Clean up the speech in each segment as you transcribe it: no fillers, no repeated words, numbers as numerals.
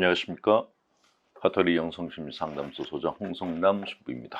안녕하십니까. 가톨릭 영성심리 상담소 소장 홍성남 신부입니다.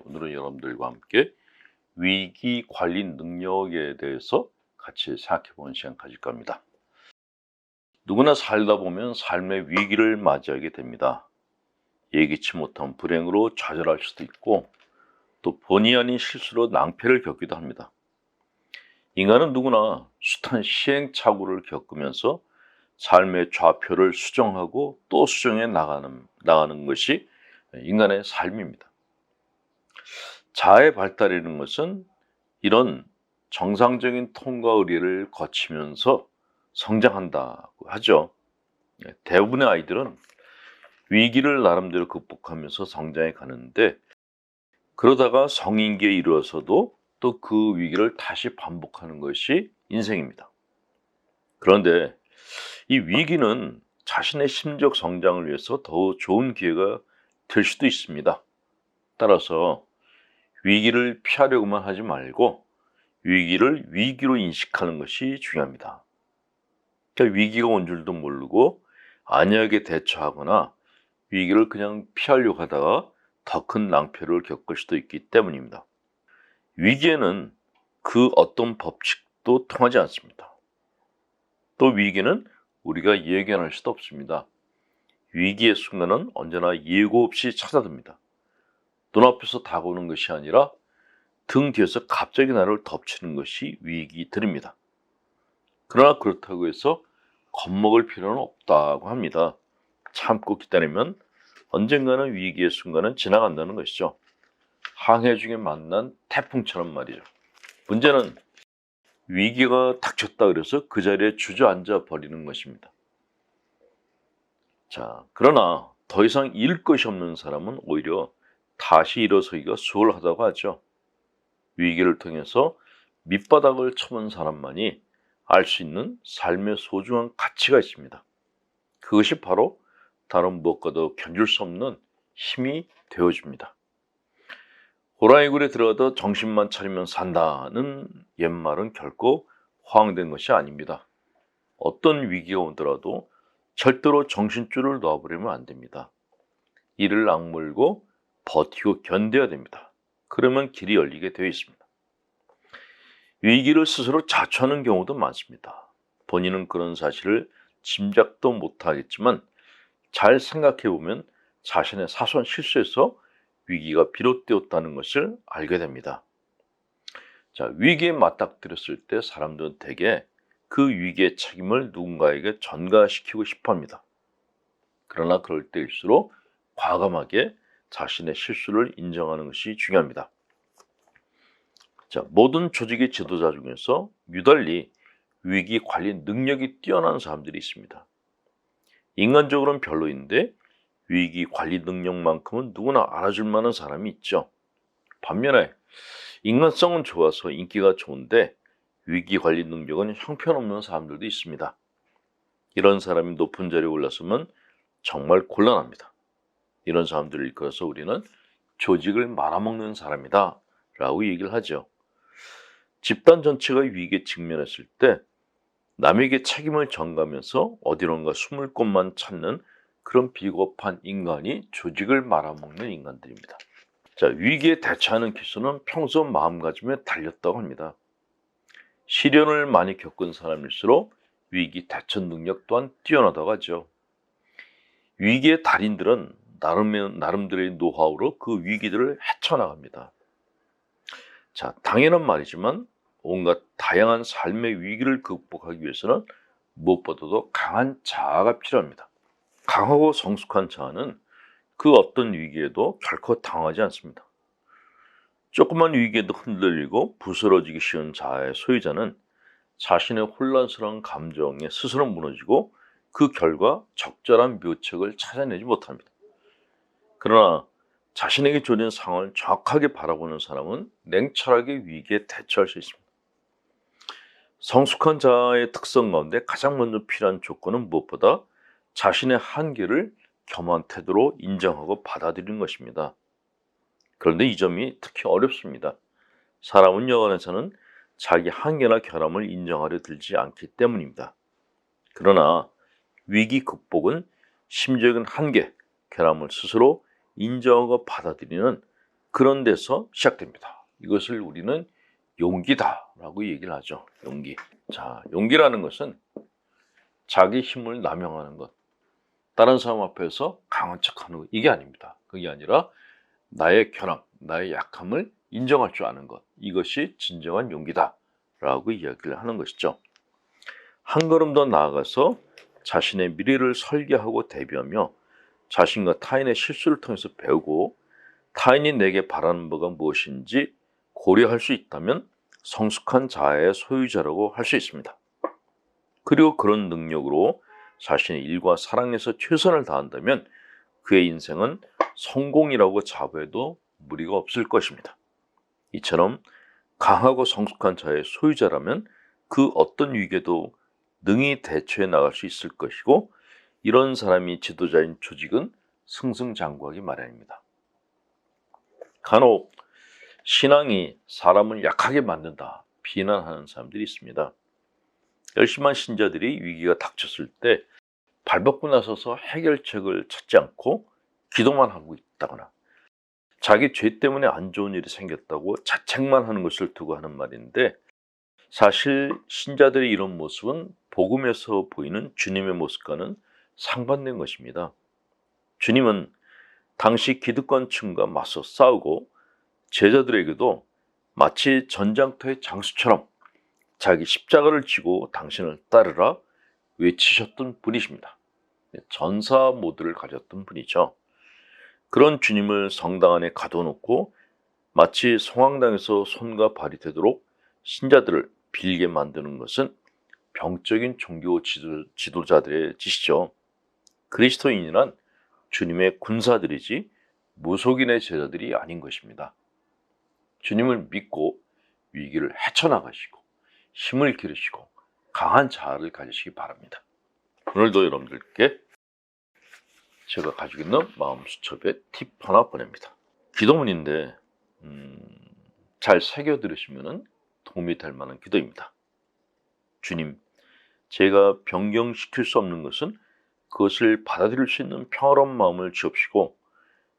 오늘은 여러분들과 함께 위기 관리 능력에 대해서 같이 생각해 보는 시간 가질까 합니다. 누구나 살다 보면 삶의 위기를 맞이하게 됩니다. 예기치 못한 불행으로 좌절할 수도 있고 또 본의 아닌 실수로 낭패를 겪기도 합니다. 인간은 누구나 숱한 시행착오를 겪으면서 삶의 좌표를 수정하고 또 수정해 나가는 것이 인간의 삶입니다. 자아의 발달이라는 것은 이런 정상적인 통과 의례를 거치면서 성장한다고 하죠. 대부분의 아이들은 위기를 나름대로 극복하면서 성장해 가는데 그러다가 성인기에 이르러서도 또 그 위기를 다시 반복하는 것이 인생입니다. 그런데 이 위기는 자신의 심적 성장을 위해서 더 좋은 기회가 될 수도 있습니다. 따라서 위기를 피하려고만 하지 말고 위기를 위기로 인식하는 것이 중요합니다. 그러니까 위기가 온 줄도 모르고 안이하게 대처하거나 위기를 그냥 피하려고 하다가 더 큰 낭패를 겪을 수도 있기 때문입니다. 위기에는 그 어떤 법칙도 통하지 않습니다. 또 위기는 우리가 예견할 수도 없습니다. 위기의 순간은 언제나 예고 없이 찾아듭니다. 눈앞에서 다가오는 것이 아니라 등 뒤에서 갑자기 나를 덮치는 것이 위기들입니다. 그러나 그렇다고 해서 겁먹을 필요는 없다고 합니다. 참고 기다리면 언젠가는 위기의 순간은 지나간다는 것이죠. 항해 중에 만난 태풍처럼 말이죠. 문제는 위기가 닥쳤다 그래서 그 자리에 주저앉아 버리는 것입니다. 그러나 더 이상 잃을 것이 없는 사람은 오히려 다시 일어서기가 수월하다고 하죠. 위기를 통해서 밑바닥을 쳐본 사람만이 알 수 있는 삶의 소중한 가치가 있습니다. 그것이 바로 다른 무엇과도 견줄 수 없는 힘이 되어줍니다. 호랑이 굴에 들어가도 정신만 차리면 산다는 옛말은 결코 허황된 것이 아닙니다. 어떤 위기가 오더라도 절대로 정신줄을 놔버리면 안 됩니다. 이를 악물고 버티고 견뎌야 됩니다. 그러면 길이 열리게 되어 있습니다. 위기를 스스로 자초하는 경우도 많습니다. 본인은 그런 사실을 짐작도 못하겠지만 잘 생각해 보면 자신의 사소한 실수에서 위기가 비롯되었다는 것을 알게 됩니다. 위기에 맞닥뜨렸을 때 사람들은 대개 그 위기의 책임을 누군가에게 전가시키고 싶어 합니다. 그러나 그럴 때일수록 과감하게 자신의 실수를 인정하는 것이 중요합니다. 모든 조직의 지도자 중에서 유달리 위기 관리 능력이 뛰어난 사람들이 있습니다. 인간적으로는 별로인데 위기 관리 능력만큼은 누구나 알아줄 만한 사람이 있죠. 반면에 인간성은 좋아서 인기가 좋은데 위기 관리 능력은 형편없는 사람들도 있습니다. 이런 사람이 높은 자리에 올라서면 정말 곤란합니다. 이런 사람들을 일컬어서 우리는 조직을 말아먹는 사람이다 라고 얘기를 하죠. 집단 전체가 위기에 직면했을 때 남에게 책임을 전가하면서 어디론가 숨을 곳만 찾는 그런 비겁한 인간이 조직을 말아먹는 인간들입니다. 위기에 대처하는 기술은 평소 마음가짐에 달렸다고 합니다. 시련을 많이 겪은 사람일수록 위기 대처 능력 또한 뛰어나다고 하죠. 위기의 달인들은 나름대로의 노하우로 그 위기들을 헤쳐나갑니다. 당연한 말이지만 온갖 다양한 삶의 위기를 극복하기 위해서는 무엇보다도 강한 자아가 필요합니다. 강하고 성숙한 자아는 그 어떤 위기에도 결코 당하지 않습니다. 조그만 위기에도 흔들리고 부스러지기 쉬운 자아의 소유자는 자신의 혼란스러운 감정에 스스로 무너지고 그 결과 적절한 묘책을 찾아내지 못합니다. 그러나 자신에게 주어진 상황을 정확하게 바라보는 사람은 냉철하게 위기에 대처할 수 있습니다. 성숙한 자아의 특성 가운데 가장 먼저 필요한 조건은 무엇보다 자신의 한계를 겸한 태도로 인정하고 받아들이는 것입니다. 그런데 이 점이 특히 어렵습니다. 사람은 여간에서는 자기 한계나 결함을 인정하려 들지 않기 때문입니다. 그러나 위기 극복은 심적인 한계, 결함을 스스로 인정하고 받아들이는 그런 데서 시작됩니다. 이것을 우리는 용기다라고 얘기를 하죠. 용기. 자, 용기라는 것은 자기 힘을 남용하는 것, 다른 사람 앞에서 강한 척하는 것, 이게 아닙니다. 그게 아니라 나의 결함, 나의 약함을 인정할 줄 아는 것, 이것이 진정한 용기다라고 이야기를 하는 것이죠. 한 걸음 더 나아가서 자신의 미래를 설계하고 대비하며 자신과 타인의 실수를 통해서 배우고 타인이 내게 바라는 바가 무엇인지 고려할 수 있다면 성숙한 자아의 소유자라고 할 수 있습니다. 그리고 그런 능력으로 자신의 일과 사랑에서 최선을 다한다면 그의 인생은 성공이라고 자부해도 무리가 없을 것입니다. 이처럼 강하고 성숙한 자의 소유자라면 그 어떤 위기에도 능히 대처해 나갈 수 있을 것이고, 이런 사람이 지도자인 조직은 승승장구하기 마련입니다. 간혹 신앙이 사람을 약하게 만든다 비난하는 사람들이 있습니다. 열심한 신자들이 위기가 닥쳤을 때 발벗고 나서서 해결책을 찾지 않고 기도만 하고 있다거나 자기 죄 때문에 안 좋은 일이 생겼다고 자책만 하는 것을 두고 하는 말인데, 사실 신자들의 이런 모습은 복음에서 보이는 주님의 모습과는 상반된 것입니다. 주님은 당시 기득권층과 맞서 싸우고 제자들에게도 마치 전장터의 장수처럼 자기 십자가를 지고 당신을 따르라 외치셨던 분이십니다. 전사 모드를 가졌던 분이죠. 그런 주님을 성당 안에 가둬놓고 마치 성황당에서 손과 발이 되도록 신자들을 빌게 만드는 것은 병적인 종교 지도자들의 짓이죠. 그리스도인이란 주님의 군사들이지 무속인의 제자들이 아닌 것입니다. 주님을 믿고 위기를 헤쳐나가시고 힘을 기르시고 강한 자아를 가지시기 바랍니다. 오늘도 여러분들께 제가 가지고 있는 마음 수첩에 팁 하나 보냅니다. 기도문인데 잘 새겨 들으시면 도움이 될 만한 기도입니다. 주님, 제가 변경시킬 수 없는 것은 그것을 받아들일 수 있는 평화로운 마음을 주옵시고,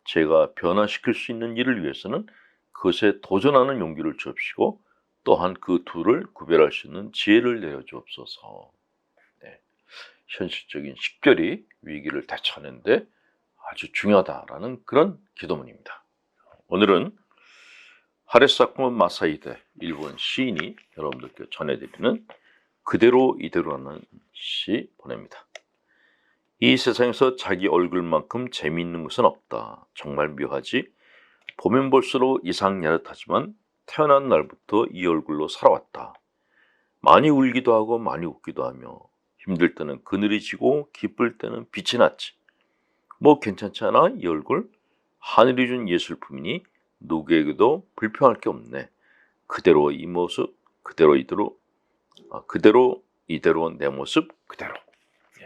제가 변화시킬 수 있는 일을 위해서는 그것에 도전하는 용기를 주옵시고, 또한 그 둘을 구별할 수 있는 지혜를 내려주옵소서. 네. 현실적인 식별이 위기를 대처하는 데 아주 중요하다라는 그런 기도문입니다. 오늘은 하레사쿠 마사히데, 일본 시인이 여러분들께 전해드리는 그대로 이대로라는 시 보냅니다. 이 세상에서 자기 얼굴만큼 재미있는 것은 없다. 정말 묘하지. 보면 볼수록 이상 야릇하지만 태어난 날부터 이 얼굴로 살아왔다. 많이 울기도 하고 많이 웃기도 하며, 힘들 때는 그늘이 지고 기쁠 때는 빛이 났지. 뭐 괜찮지 않아? 이 얼굴? 하늘이 준 예술품이니 누구에게도 불평할 게 없네. 그대로 이 모습, 그대로 이대로 내 모습 그대로. 예.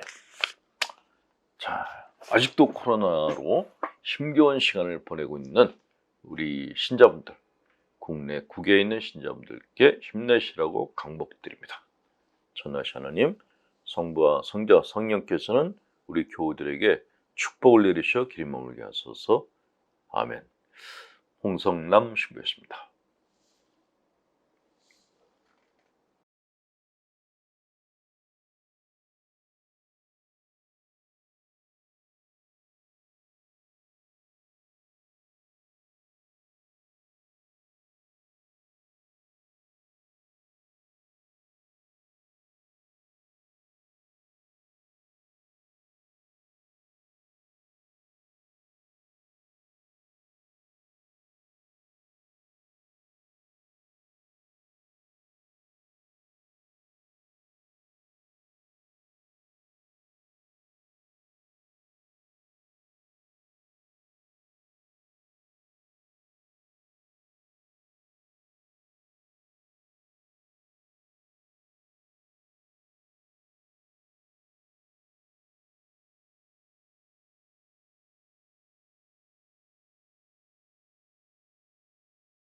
자, 아직도 코로나로 힘겨운 시간을 보내고 있는 우리 신자분들, 국내 국외에 있는 신자분들께 힘내시라고 강복드립니다. 전하시 하나님, 성부와 성자, 성령께서는 우리 교우들에게 축복을 내리셔 길 머물게 하소서. 아멘. 홍성남 신부였습니다.